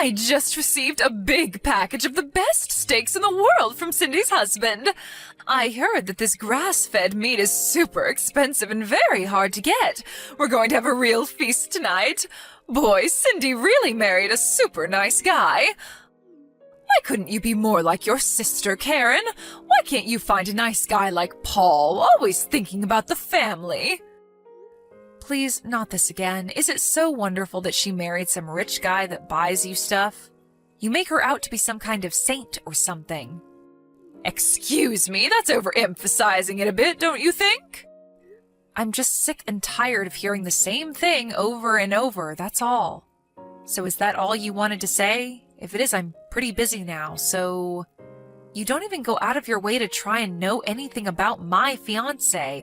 I just received a big package of the best steaks in the world from Cindy's husband. I heard that this grass-fed meat is super expensive and very hard to get. We're going to have a real feast tonight. Boy, Cindy really married a super nice guy. Why couldn't you be more like your sister, Karen? Why can't you find a nice guy like Paul, always thinking about the family? Please, not this again. Is it so wonderful that she married some rich guy that buys you stuff? You make her out to be some kind of saint or something. Excuse me, that's overemphasizing it a bit, don't you think? I'm just sick and tired of hearing the same thing over and over, that's all. So is that all you wanted to say? If it is, I'm pretty busy now, so... You don't even go out of your way to try and know anything about my fiancé.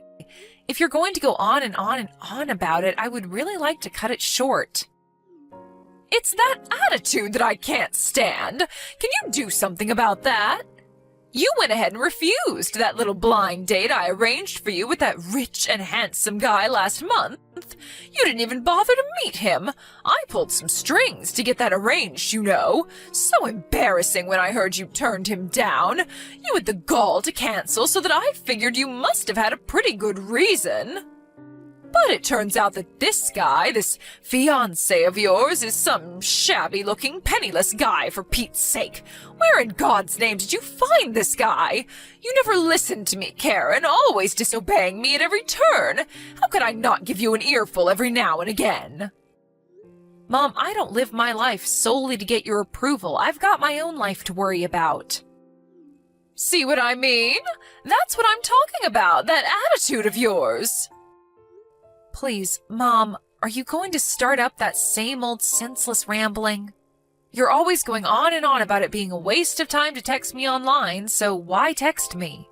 If you're going to go on and on and on about it, I would really like to cut it short. It's that attitude that I can't stand. Can you do something about that? You went ahead and refused that little blind date I arranged for you with that rich and handsome guy last month. You didn't even bother to meet him. I pulled some strings to get that arranged, you know. So embarrassing when I heard you turned him down. You had the gall to cancel, so that I figured you must have had a pretty good reason. But it turns out that this guy, this fiancé of yours, is some shabby-looking, penniless guy, for Pete's sake. Where in God's name did you find this guy? You never listened to me, Karen, always disobeying me at every turn. How could I not give you an earful every now and again? Mom, I don't live my life solely to get your approval. I've got my own life to worry about. See what I mean? That's what I'm talking about, that attitude of yours. Please, Mom, are you going to start up that same old senseless rambling? You're always going on and on about it being a waste of time to text me online, so why text me?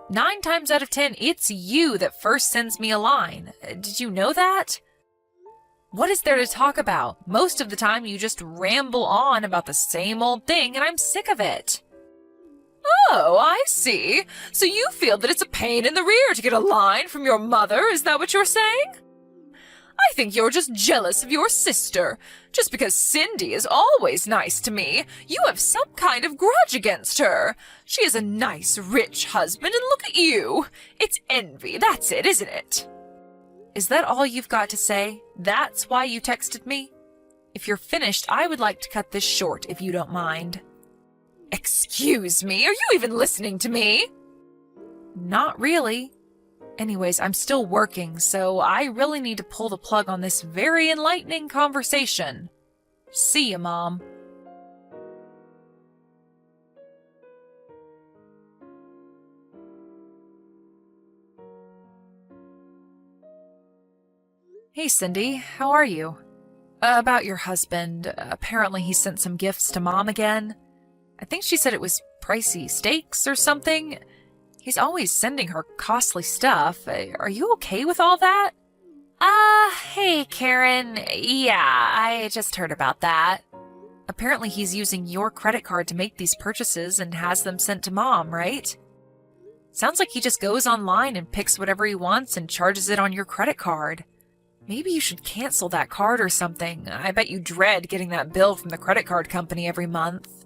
9 times out of 10, it's you that first sends me a line. Did you know that? What is there to talk about? Most of the time you just ramble on about the same old thing, and I'm sick of it. Oh, I see. So you feel that it's a pain in the rear to get a line from your mother, is that what you're saying? I think you're just jealous of your sister. Just because Cindy is always nice to me, you have some kind of grudge against her. She has a nice, rich husband, and look at you. It's envy, that's it, isn't it? Is that all you've got to say? That's why you texted me? If you're finished, I would like to cut this short, if you don't mind. Excuse me, are you even listening to me? Not really. Anyways, I'm still working, so I really need to pull the plug on this very enlightening conversation. See ya, Mom. Hey, Cindy, how are you? About your husband. Apparently he sent some gifts to Mom again. I think she said it was pricey steaks or something. He's always sending her costly stuff. Are you okay with all that? Hey, Karen. Yeah, I just heard about that. Apparently he's using your credit card to make these purchases and has them sent to Mom, right? Sounds like he just goes online and picks whatever he wants and charges it on your credit card. Maybe you should cancel that card or something. I bet you dread getting that bill from the credit card company every month.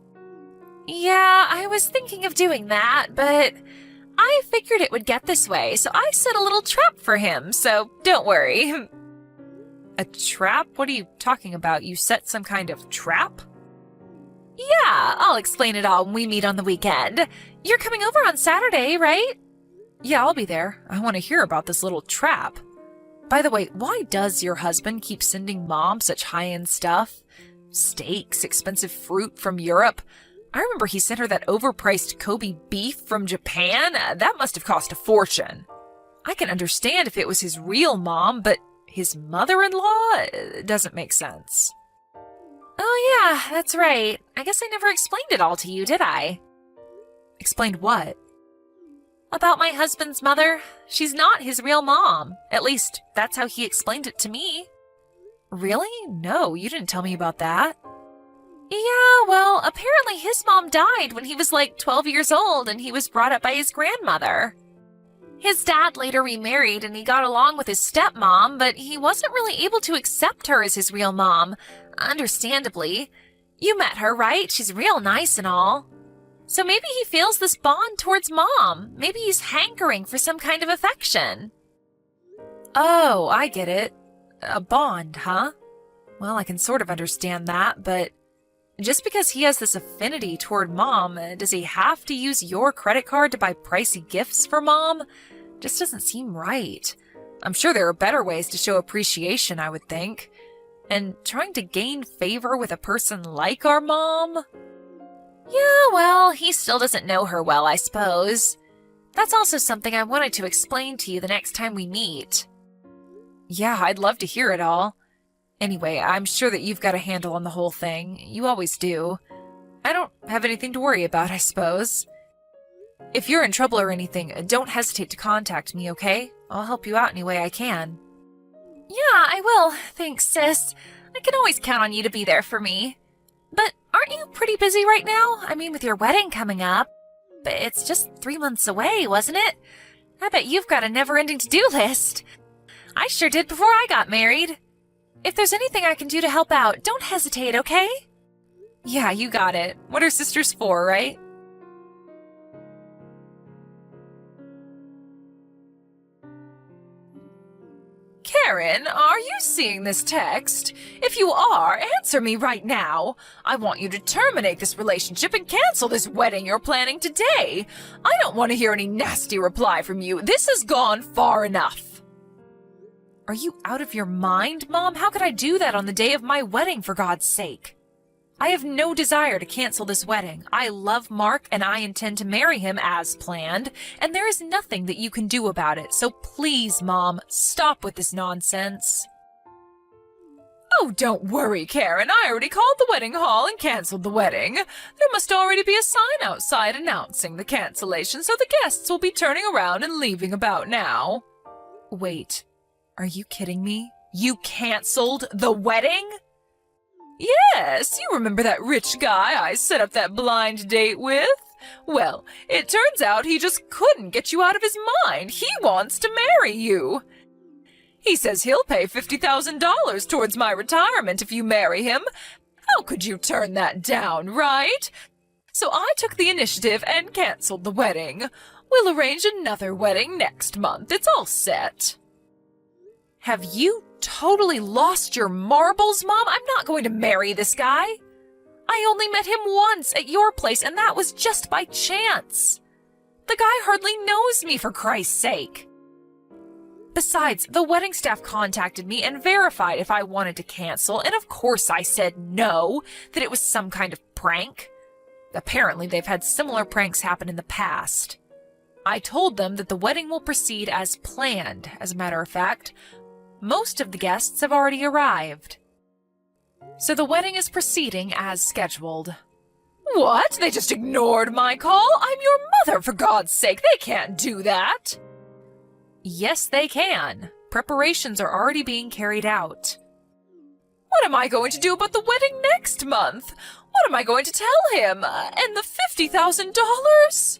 Yeah, I was thinking of doing that, but I figured it would get this way, so I set a little trap for him, so don't worry. A trap? What are you talking about? You set some kind of trap? Yeah, I'll explain it all when we meet on the weekend. You're coming over on Saturday, right? Yeah, I'll be there. I want to hear about this little trap. By the way, why does your husband keep sending Mom such high-end stuff? Steaks, expensive fruit from Europe. I remember he sent her that overpriced Kobe beef from Japan. That must have cost a fortune. I can understand if it was his real mom, but his mother-in-law doesn't make sense. Oh yeah, that's right. I guess I never explained it all to you, did I? Explained what? About my husband's mother. She's not his real mom. At least, that's how he explained it to me. Really? No, you didn't tell me about that. Yeah, well, apparently his mom died when he was like 12 years old and he was brought up by his grandmother. His dad later remarried and he got along with his stepmom, but he wasn't really able to accept her as his real mom, understandably. You met her, right? She's real nice and all. So maybe he feels this bond towards Mom. Maybe he's hankering for some kind of affection. Oh, I get it. A bond, huh? Well, I can sort of understand that, but just because he has this affinity toward Mom, does he have to use your credit card to buy pricey gifts for Mom? Just doesn't seem right. I'm sure there are better ways to show appreciation, I would think. And trying to gain favor with a person like our Mom? Yeah, well, he still doesn't know her well, I suppose. That's also something I wanted to explain to you the next time we meet. Yeah, I'd love to hear it all. Anyway, I'm sure that you've got a handle on the whole thing. You always do. I don't have anything to worry about, I suppose. If you're in trouble or anything, don't hesitate to contact me, okay? I'll help you out any way I can. Yeah, I will. Thanks, sis. I can always count on you to be there for me. But aren't you pretty busy right now? I mean, with your wedding coming up. But it's just 3 months away, wasn't it? I bet you've got a never-ending to-do list. I sure did before I got married. If there's anything I can do to help out, don't hesitate, okay? Yeah, you got it. What are sisters for, right? Karen, are you seeing this text? If you are, answer me right now. I want you to terminate this relationship and cancel this wedding you're planning today. I don't want to hear any nasty reply from you. This has gone far enough. Are you out of your mind, Mom? How could I do that on the day of my wedding, for God's sake? I have no desire to cancel this wedding. I love Mark and I intend to marry him as planned, and there is nothing that you can do about it. So please, Mom, stop with this nonsense. Oh, don't worry, Karen. I already called the wedding hall and canceled the wedding. There must already be a sign outside announcing the cancellation, so the guests will be turning around and leaving about now. Wait, are you kidding me? You canceled the wedding? Yes, you remember that rich guy I set up that blind date with? Well, it turns out he just couldn't get you out of his mind. He wants to marry you. He says he'll pay $50,000 towards my retirement if you marry him. How could you turn that down, right? So I took the initiative and canceled the wedding. We'll arrange another wedding next month. It's all set. Have you totally lost your marbles, Mom? I'm not going to marry this guy. I only met him once at your place, and that was just by chance. The guy hardly knows me, for Christ's sake. Besides, the wedding staff contacted me and verified if I wanted to cancel, and of course I said no, that it was some kind of prank. Apparently, they've had similar pranks happen in the past. I told them that the wedding will proceed as planned, as a matter of fact. Most of the guests have already arrived. So the wedding is proceeding as scheduled. What? They just ignored my call? I'm your mother, for God's sake. They can't do that. Yes, they can. Preparations are already being carried out. What am I going to do about the wedding next month? What am I going to tell him? And the $50,000?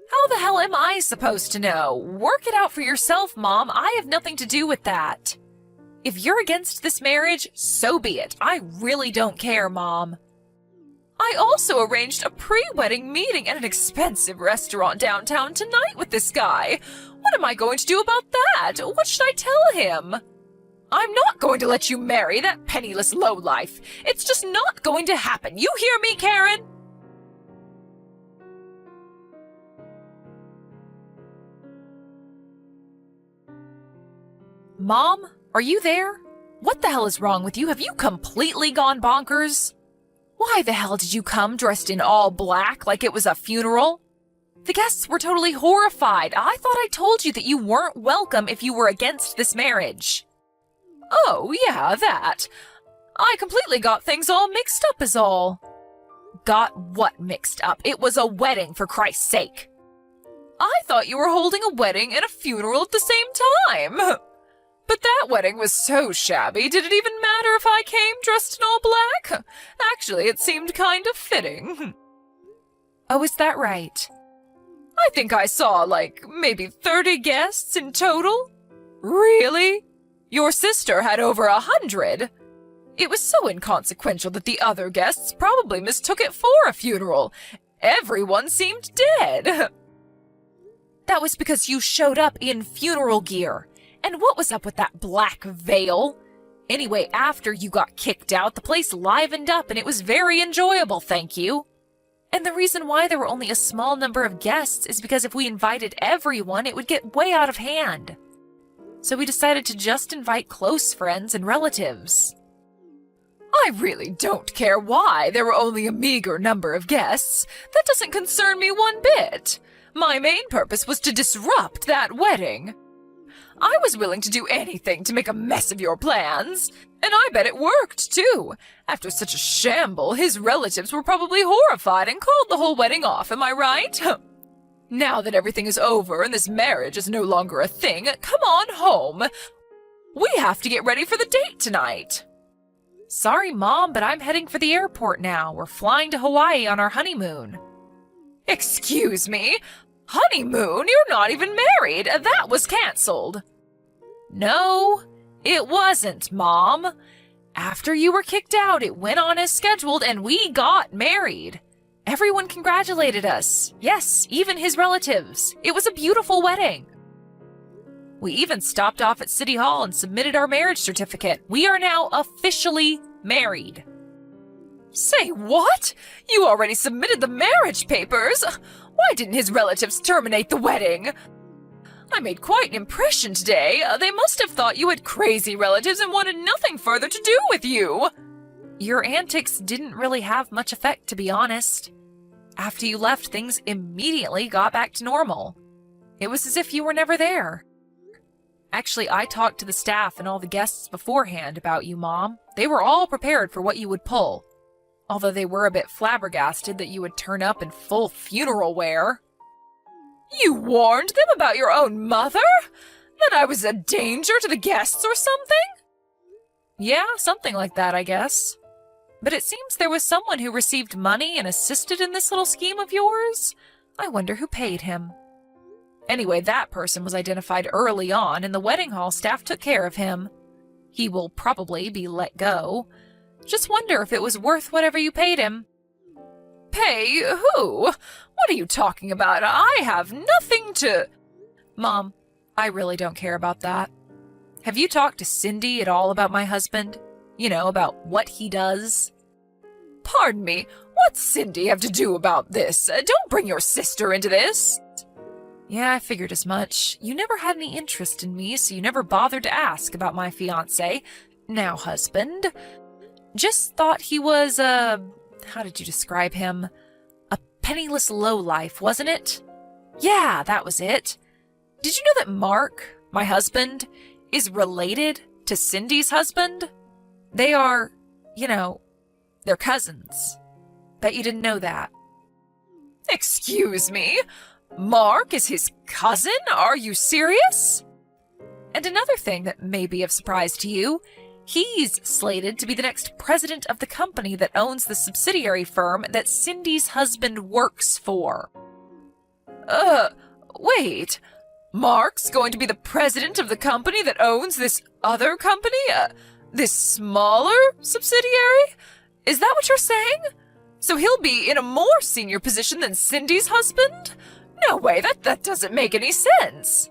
How the hell am I supposed to know? Work it out for yourself, Mom. I have nothing to do with that. If you're against this marriage, so be it. I really don't care, Mom. I also arranged a pre-wedding meeting at an expensive restaurant downtown tonight with this guy. What am I going to do about that? What should I tell him? I'm not going to let you marry that penniless lowlife. It's just not going to happen. You hear me, Karen? Mom, are you there? What the hell is wrong with you? Have you completely gone bonkers? Why the hell did you come dressed in all black like it was a funeral? The guests were totally horrified. I thought I told you that you weren't welcome if you were against this marriage. Oh, yeah, that. I completely got things all mixed up is all. Got what mixed up? It was a wedding, for Christ's sake. I thought you were holding a wedding and a funeral at the same time. But that wedding was so shabby, did it even matter if I came dressed in all black? Actually, it seemed kind of fitting. Oh, is that right? I think I saw, maybe 30 guests in total. Really? Your sister had over 100. It was so inconsequential that the other guests probably mistook it for a funeral. Everyone seemed dead. That was because you showed up in funeral gear. And what was up with that black veil? Anyway, after you got kicked out, the place livened up and it was very enjoyable, thank you. And the reason why there were only a small number of guests is because if we invited everyone, it would get way out of hand. So we decided to just invite close friends and relatives. I really don't care why there were only a meager number of guests. That doesn't concern me one bit. My main purpose was to disrupt that wedding. I was willing to do anything to make a mess of your plans, and I bet it worked, too. After such a shamble, his relatives were probably horrified and called the whole wedding off, am I right? Now that everything is over and this marriage is no longer a thing, come on home. We have to get ready for the date tonight. Sorry, Mom, but I'm heading for the airport now. We're flying to Hawaii on our honeymoon. Excuse me? Honeymoon? You're not even married. That was canceled. No, it wasn't, Mom. After you were kicked out, it went on as scheduled and we got married. Everyone congratulated us. Yes, even his relatives. It was a beautiful wedding. We even stopped off at City Hall and submitted our marriage certificate. We are now officially married. Say what? You already submitted the marriage papers? Why didn't his relatives terminate the wedding? I made quite an impression today. They must have thought you had crazy relatives and wanted nothing further to do with you. Your antics didn't really have much effect, to be honest. After you left, things immediately got back to normal. It was as if you were never there. Actually, I talked to the staff and all the guests beforehand about you, Mom. They were all prepared for what you would pull. Although they were a bit flabbergasted that you would turn up in full funeral wear. You warned them about your own mother? That I was a danger to the guests or something? Yeah, something like that, I guess. But it seems there was someone who received money and assisted in this little scheme of yours. I wonder who paid him. Anyway, that person was identified early on, and the wedding hall staff took care of him. He will probably be let go. Just wonder if it was worth whatever you paid him. Pay who? What are you talking about? I have nothing to... Mom, I really don't care about that. Have you talked to Cindy at all about my husband? You know, about what he does? Pardon me, what's Cindy have to do about this? Don't bring your sister into this. Yeah, I figured as much. You never had any interest in me, so you never bothered to ask about my fiancé, now husband. Just thought he was, how did you describe him? A penniless lowlife, wasn't it? Yeah, that was it. Did you know that Mark, my husband, is related to Cindy's husband? They are, you know, they're cousins. Bet you didn't know that. Excuse me? Mark is his cousin? Are you serious? And another thing that may be of surprise to you, he's slated to be the next president of the company that owns the subsidiary firm that Cindy's husband works for. Wait. Mark's going to be the president of the company that owns this other company? This smaller subsidiary? Is that what you're saying? So he'll be in a more senior position than Cindy's husband? No way, that doesn't make any sense.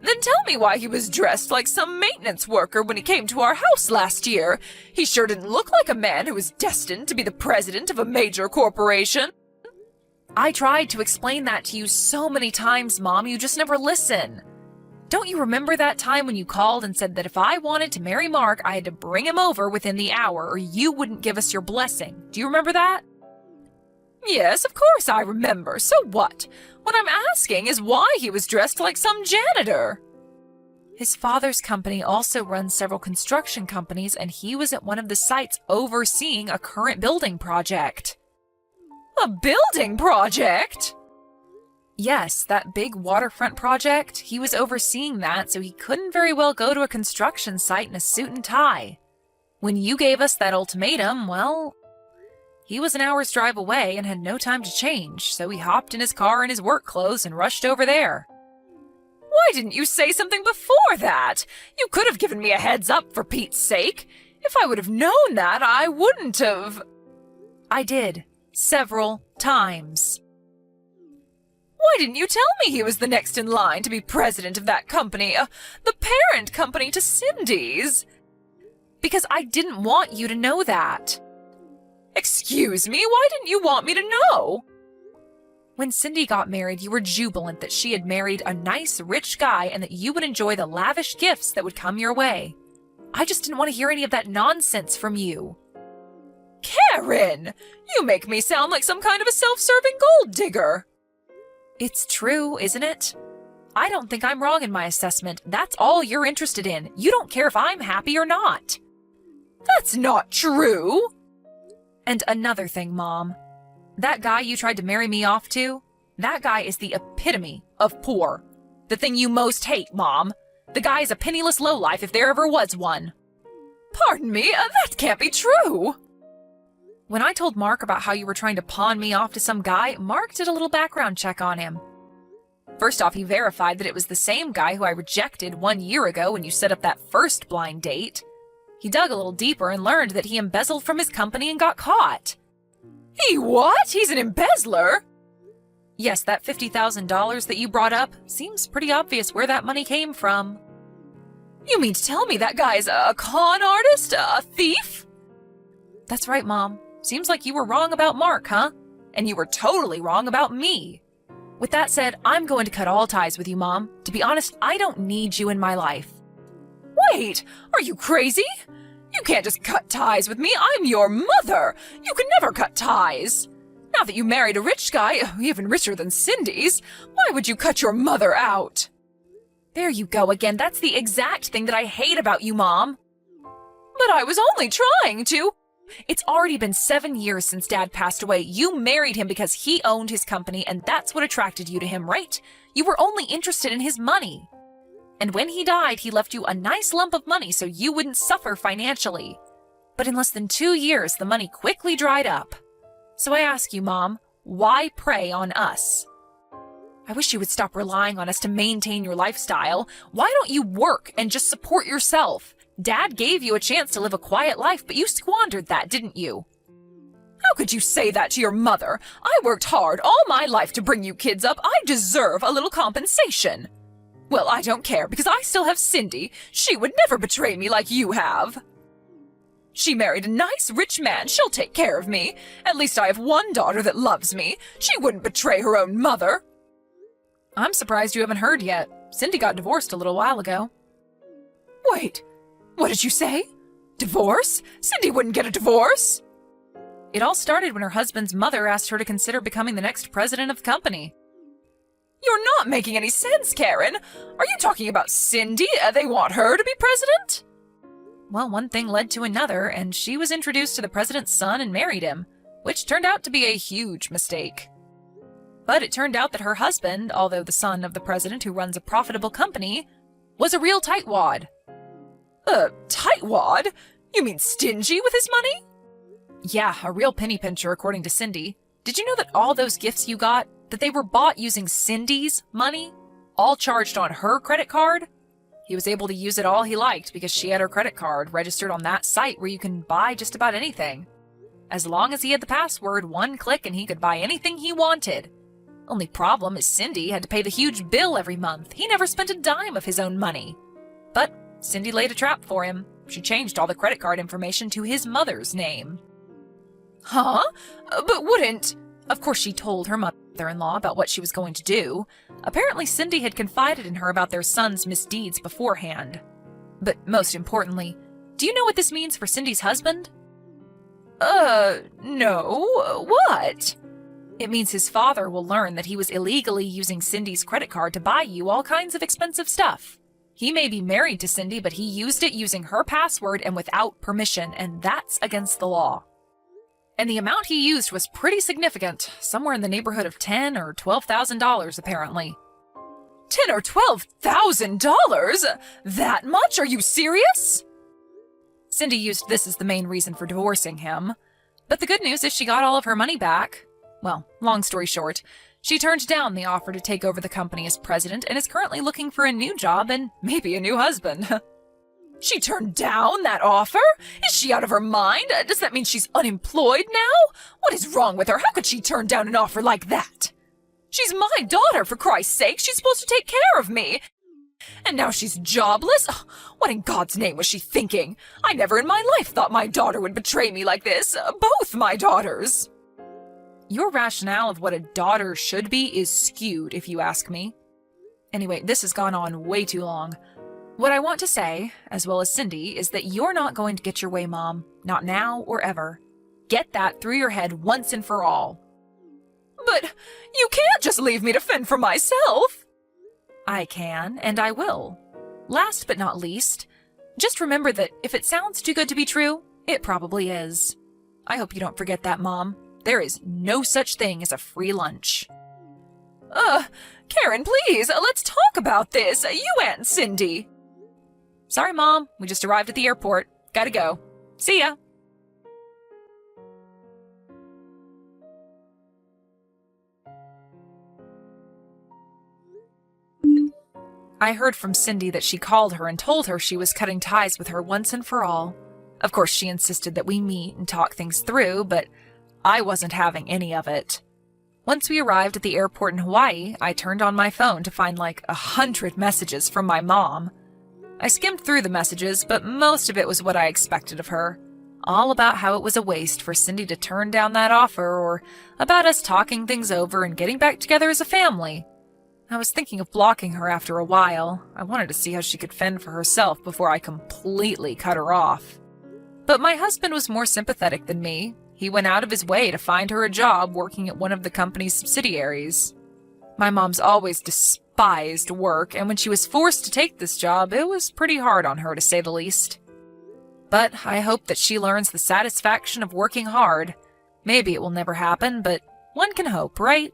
Then tell me why he was dressed like some maintenance worker when he came to our house last year. He sure didn't look like a man who was destined to be the president of a major corporation. I tried to explain that to you so many times, Mom, you just never listen. Don't you remember that time when you called and said that if I wanted to marry Mark, I had to bring him over within the hour or you wouldn't give us your blessing? Do you remember that? Yes, of course I remember. So what? What I'm asking is why he was dressed like some janitor. His father's company also runs several construction companies, and he was at one of the sites overseeing a current building project. A building project? Yes, that big waterfront project. He was overseeing that, so he couldn't very well go to a construction site in a suit and tie. When you gave us that ultimatum, well, he was an hour's drive away and had no time to change, so he hopped in his car in his work clothes and rushed over there. Why didn't you say something before that? You could have given me a heads up for Pete's sake. If I would have known that, I wouldn't have. I did. Several times. Why didn't you tell me he was the next in line to be president of that company, the parent company to Cindy's? Because I didn't want you to know that. Excuse me, why didn't you want me to know? When Cindy got married, you were jubilant that she had married a nice, rich guy and that you would enjoy the lavish gifts that would come your way. I just didn't want to hear any of that nonsense from you. Karen! You make me sound like some kind of a self-serving gold digger. It's true, isn't it? I don't think I'm wrong in my assessment. That's all you're interested in. You don't care if I'm happy or not. That's not true. And another thing, Mom. That guy you tried to marry me off to, that guy is the epitome of poor. The thing you most hate, Mom. The guy is a penniless lowlife if there ever was one. Pardon me, that can't be true. When I told Mark about how you were trying to pawn me off to some guy, Mark did a little background check on him. First off, he verified that it was the same guy who I rejected 1 year ago when you set up that first blind date. He dug a little deeper and learned that he embezzled from his company and got caught. He what? He's an embezzler? Yes, that $50,000 that you brought up seems pretty obvious where that money came from. You mean to tell me that guy's a con artist? A thief? That's right, Mom. Seems like you were wrong about Mark, huh? And you were totally wrong about me. With that said, I'm going to cut all ties with you, Mom. To be honest, I don't need you in my life. Wait, are you crazy? You can't just cut ties with me. I'm your mother. You can never cut ties. Now that you married a rich guy, even richer than Cindy's, why would you cut your mother out? There you go again. That's the exact thing that I hate about you, Mom. But I was only trying to. It's already been 7 years since Dad passed away. You married him because he owned his company, and that's what attracted you to him, right? You were only interested in his money. And when he died, he left you a nice lump of money so you wouldn't suffer financially. But in less than 2 years, the money quickly dried up. So I ask you, Mom, why prey on us? I wish you would stop relying on us to maintain your lifestyle. Why don't you work and just support yourself? Dad gave you a chance to live a quiet life, but you squandered that, didn't you? How could you say that to your mother? I worked hard all my life to bring you kids up. I deserve a little compensation. Well, I don't care because I still have Cindy. She would never betray me like you have. She married a nice, rich man. She'll take care of me. At least I have one daughter that loves me. She wouldn't betray her own mother. I'm surprised you haven't heard yet. Cindy got divorced a little while ago. Wait, what did you say? Divorce? Cindy wouldn't get a divorce. It all started when her husband's mother asked her to consider becoming the next president of the company. You're not making any sense, Karen. Are you talking about Cindy? They want her to be president? Well, one thing led to another, and she was introduced to the president's son and married him, which turned out to be a huge mistake. But it turned out that her husband, although the son of the president who runs a profitable company, was a real tightwad. Tightwad? You mean stingy with his money? Yeah, a real penny pincher, according to Cindy. Did you know that all those gifts you got, that they were bought using Cindy's money? All charged on her credit card? He was able to use it all he liked because she had her credit card registered on that site where you can buy just about anything. As long as he had the password, one click and he could buy anything he wanted. Only problem is Cindy had to pay the huge bill every month. He never spent a dime of his own money. But Cindy laid a trap for him. She changed all the credit card information to his mother's name. Huh? But wouldn't... Of course, she told her mother-in-law about what she was going to do. Apparently, Cindy had confided in her about their son's misdeeds beforehand. But most importantly, do you know what this means for Cindy's husband? No. What? It means his father will learn that he was illegally using Cindy's credit card to buy you all kinds of expensive stuff. He may be married to Cindy, but he used it using her password and without permission, and that's against the law. And the amount he used was pretty significant, somewhere in the neighborhood of $10,000 or $12,000 apparently. $10,000 or $12,000? That much? Are you serious? Cindy used this as the main reason for divorcing him. But the good news is she got all of her money back. Well, long story short, she turned down the offer to take over the company as president and is currently looking for a new job and maybe a new husband. She turned down that offer? Is she out of her mind? Does that mean she's unemployed now? What is wrong with her? How could she turn down an offer like that? She's my daughter, for Christ's sake. She's supposed to take care of me. And now she's jobless? Oh, what in God's name was she thinking? I never in my life thought my daughter would betray me like this. Both my daughters. Your rationale of what a daughter should be is skewed, if you ask me. Anyway, this has gone on way too long. What I want to say, as well as Cindy, is that you're not going to get your way, Mom. Not now or ever. Get that through your head once and for all. But you can't just leave me to fend for myself. I can, and I will. Last but not least, just remember that if it sounds too good to be true, it probably is. I hope you don't forget that, Mom. There is no such thing as a free lunch. Karen, please, let's talk about this. You and Cindy. Sorry, Mom. We just arrived at the airport. Gotta go. See ya. I heard from Cindy that she called her and told her she was cutting ties with her once and for all. Of course, she insisted that we meet and talk things through, but I wasn't having any of it. Once we arrived at the airport in Hawaii, I turned on my phone to find like 100 messages from my mom. I skimmed through the messages, but most of it was what I expected of her. All about how it was a waste for Cindy to turn down that offer, or about us talking things over and getting back together as a family. I was thinking of blocking her after a while. I wanted to see how she could fend for herself before I completely cut her off. But my husband was more sympathetic than me. He went out of his way to find her a job working at one of the company's subsidiaries. My mom's always despised work, and when she was forced to take this job, it was pretty hard on her, to say the least. But I hope that she learns the satisfaction of working hard. Maybe it will never happen, but one can hope, right?